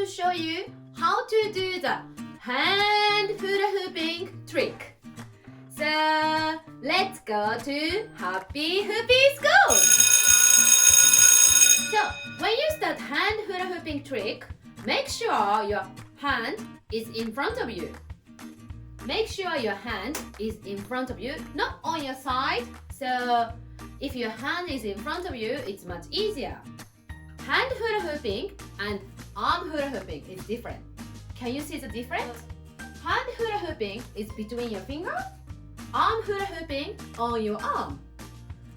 to show you how to do the hand hula hooping trick. So let's go to Happy Hoopy School. So when you start hand hula hooping trick, make sure your hand is in front of you. Make sure your hand is in front of you, not on your side. So if your hand is in front of you, it's much easier. Hand hula hooping and arm hula hooping is different. Can you see the difference? Hand hula hooping is between your finger. Arm hula hooping on your arm.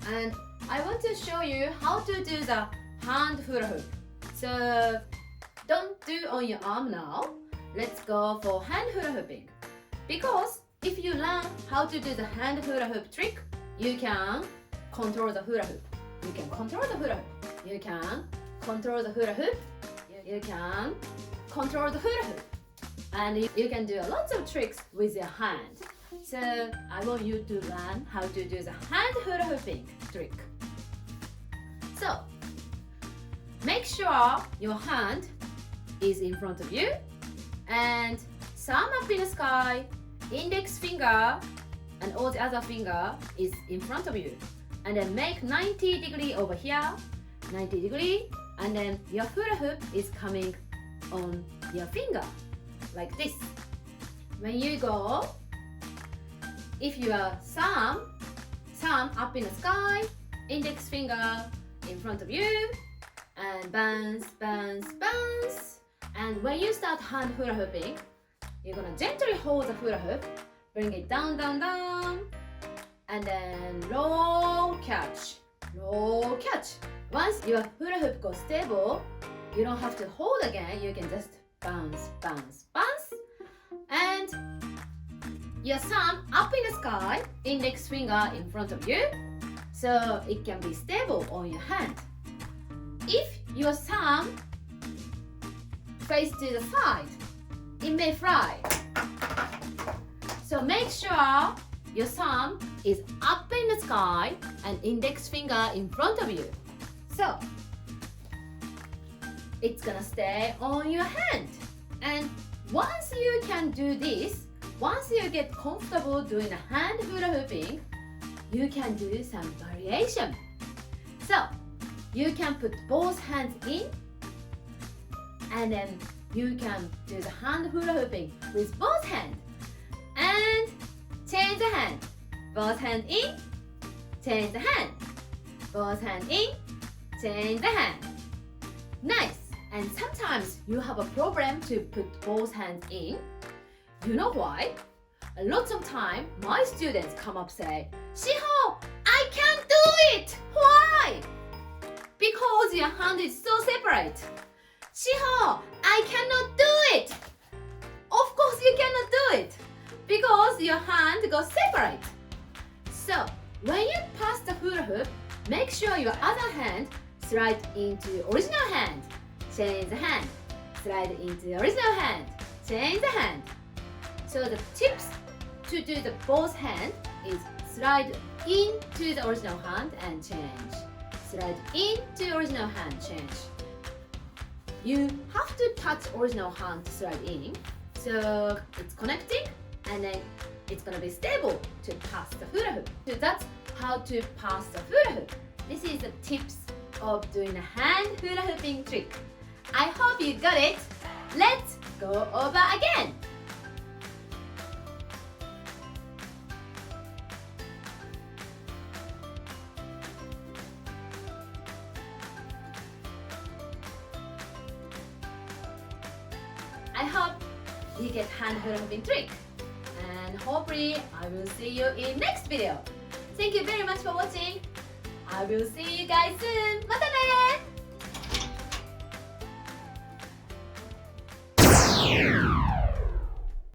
And I want to show you how to do the hand hula hoop. So don't do on your arm now. Let's go for hand hula hooping. Because if you learn how to do the hand hula hoop trick, you can control the hula hoop. You can control the hula hoop. You can control the hula hoop. You can control the hula hoop. And you can do lots of tricks with your hand. So I want you to learn how to do the hand hula hooping trick. So make sure your hand is in front of you and thumb up in the sky, index finger and all the other finger is in front of you. And then make 90 degree over here, 90 degree, and then your hula hoop is coming on your finger, like this. When you go, if your thumb up in the sky, index finger in front of you, and bounce, bounce, bounce. And when you start hand hula hooping, you're gonna gently hold the hula hoop, bring it down, down, down, and then low catch, low catch. Once your hula hoop goes stable, you don't have to hold again, you can just bounce, bounce, bounce. And your thumb up in the sky, index finger in front of you, so it can be stable on your hand. If your thumb face to the side, it may fly. So make sure your thumb is up in the sky and index finger in front of you. So it's gonna stay on your hand. And once you can do this, once you get comfortable doing a hand hula hooping, you can do some variation. So you can put both hands in and then you can do the hand hula hooping with both hands and change the hand. Both hand in, change the hand. Both hand in, change the hand. Nice! And sometimes you have a problem to put both hands in. You know why? A lot of time my students come up say, Shiho, I can't do it! Why? Because your hand is so separate. Shiho, I cannot do it! Of course you cannot do it! Because your hand goes separate. So when you pass the hula hoop, make sure your other hand slide into original hand. Change the hand. Slide into original hand. Change the hand. So the tips to do the both hand is slide into the original hand and change. Slide into original hand, change. You have to touch original hand to slide in, so it's connecting and then it's gonna be stable to pass the hula hoop. So that's how to pass the hula hoop. This is the tips of doing a hand hula hooping trick. I hope you got it. Let's go over again. I hope you get hand hula hooping trick. And hopefully I will see you in next video. Thank you very much for watching. I will see you guys soon. またね!